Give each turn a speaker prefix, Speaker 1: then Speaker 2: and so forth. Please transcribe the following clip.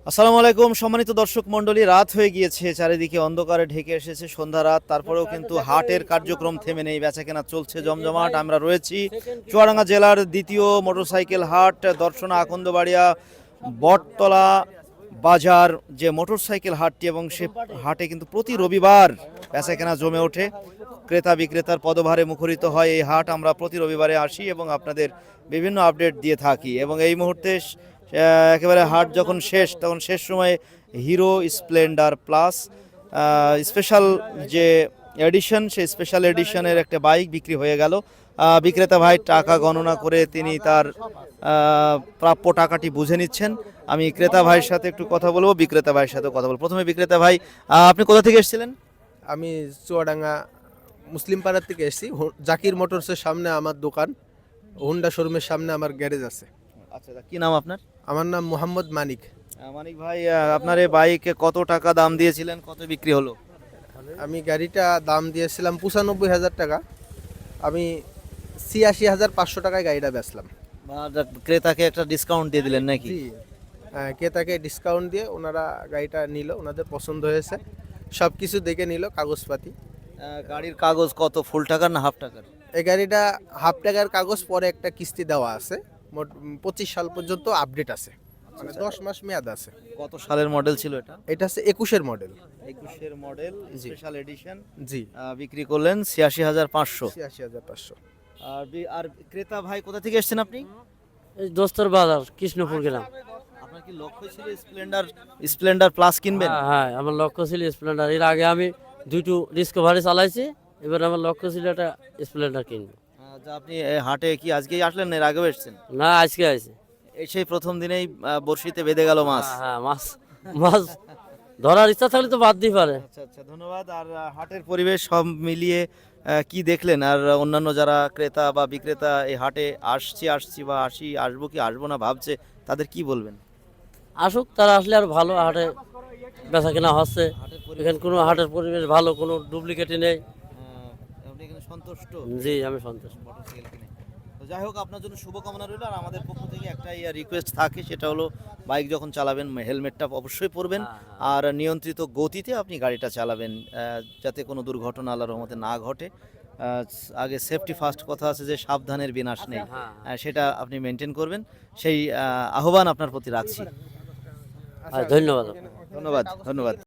Speaker 1: আসসালামু আলাইকুম সম্মানিত দর্শক মণ্ডলী, রাত হয়ে গিয়েছে, চারিদিকে অন্ধকারে ঢেকে এসেছে সন্ধ্যা রাত। তারপরেও কিন্তু হাটের কার্যক্রম থেমে নেই, বেচাকেনা চলছে জমজমাট। আমরা রয়েছি চুয়াডাঙ্গা জেলার দ্বিতীয় মোটরসাইকেল হাট দর্শনা আকন্দবাড়িয়া বটতলা বাজার যে মোটরসাইকেল হাটটি, এবং সে হাটে কিন্তু প্রতি রবিবার বেচাকেনা জমে ওঠে, ক্রেতা বিক্রেতার পদভারে মুখরিত হয় এই হাট। আমরা প্রতি রবিবারে আসি এবং আপনাদের বিভিন্ন আপডেট দিয়ে থাকি। এবং এই মুহূর্তে একেবারে হাট যখন শেষ, তখন শেষ সময়ে হিরো স্প্লেন্ডার প্লাস স্পেশাল যে এডিশন, সেই স্পেশাল এডিশনের একটা বাইক বিক্রি হয়ে গেল। বিক্রেতা ভাই টাকা গণনা করে তিনি তার প্রাপ্য টাকাটি বুঝে নিচ্ছেন। আমি ক্রেতা ভাইয়ের সাথে একটু কথা বলবো, বিক্রেতা ভাইয়ের সাথে কথা বলবো। প্রথমে বিক্রেতা ভাই, আপনি কোথা থেকে এসেছিলেন?
Speaker 2: আমি চুয়াডাঙ্গা মুসলিম পাড়ার থেকে এসেছি। জাকির মোটরসের সামনে আমার দোকান, হোন্ডা শোরুমের সামনে আমার গ্যারেজ আছে।
Speaker 1: আচ্ছা, কি নাম আপনার?
Speaker 2: আমার নাম মোহাম্মদ মানিক।
Speaker 1: মানিক ভাই, আপনার এই বাইকে কত টাকা দাম দিয়েছিলেন, কত বিক্রি হলো?
Speaker 2: আমি গাড়িটা দাম দিয়েছিলাম 95,000 টাকা। আমি 86,500 টাকায় গাড়িটা বেচলাম।
Speaker 1: ক্রেতাকে একটা ডিসকাউন্ট দিয়ে দিলেন নাকি?
Speaker 2: জি, ক্রেতাকে ডিসকাউন্ট দিয়ে ওনারা গাড়িটা নিল, ওনাদের পছন্দ হয়েছে, সব কিছু দেখে নিল, কাগজপাতি।
Speaker 1: গাড়ির কাগজ কত, ফুল টাকার না হাফ টাকার?
Speaker 2: এই গাড়িটা হাফ টাকার কাগজ, পরে একটা কিস্তি দেওয়া আছে। মোট 25 সাল পর্যন্ত আপডেট আছে, মানে 10 মাস মেয়াদ আছে।
Speaker 1: কত সালের মডেল ছিল এটা?
Speaker 2: এটা হচ্ছে 21-এর মডেল।
Speaker 1: 21-এর মডেল, স্পেশাল এডিশন।
Speaker 2: জি,
Speaker 1: বিক্রি করলেন 86,500।
Speaker 2: 86,500।
Speaker 1: আর ক্রেতা ভাই কোথা থেকে এসেছেন আপনি?
Speaker 3: এই দোস্তর বাজার কৃষ্ণপুর গেলাম।
Speaker 1: আপনার কি লক্ষ্য ছিল স্প্লেন্ডার প্লাস কিনবেন?
Speaker 3: হ্যাঁ, আমার লক্ষ্য ছিল স্প্লেন্ডার। এর আগে আমি দুটো ডিসকভারি চালাইছি, এবার আমার লক্ষ্য ছিল একটা স্প্লেন্ডার কিনবো।
Speaker 1: আপনি হাটে কি আজকেই আসলেন না এর আগেও এসেছেন?
Speaker 3: না, আজকে আছে।
Speaker 1: এই সেই প্রথম দিনেই বড়শিতে বেঁধে গেল মাছ।
Speaker 3: হ্যাঁ, মাছ ধরার ইচ্ছা থাকলে তো বাদ দিয়ে পারে।
Speaker 1: আচ্ছা, ধন্যবাদ। আর হাটের পরিবেশ সব মিলিয়ে কি দেখলেন? আর অন্যান্য যারা ক্রেতা বা বিক্রেতা এই হাটে আসছি বা আসবো কি আসবো না ভাবছে, তাদের কি বলবেন?
Speaker 3: আসুক, তারা আসলে আর ভালো। হাটে বেচা কেনা হচ্ছে, এখানে কোনো হাটের পরিবেশ ভালো, কোনো ডুপ্লিকেটই নেই।
Speaker 1: আপনি এখানে সন্তুষ্ট?
Speaker 3: জি, আমি সন্তুষ্ট।
Speaker 1: মোটরসাইকেল কিনে। তো যাই হোক, আপনার জন্য শুভকামনা রইল। আর আমাদের পক্ষ থেকে একটাই রিকোয়েস্ট থাকে, সেটা হলো বাইক যখন চালাবেন হেলমেটটা অবশ্যই পরবেন, আর নিয়ন্ত্রিত গতিতে আপনি গাড়িটা চালাবেন, যাতে কোনো দুর্ঘটনা আল্লাহর রহমতে না ঘটে। আগে সেফটি ফার্স্ট কথা আছে, যে সাবধানের বিনাশ নেই, সেটা আপনি মেনটেন করবেন, সেই আহ্বান আপনার প্রতি রাখছি।
Speaker 3: ধন্যবাদ।
Speaker 1: ধন্যবাদ।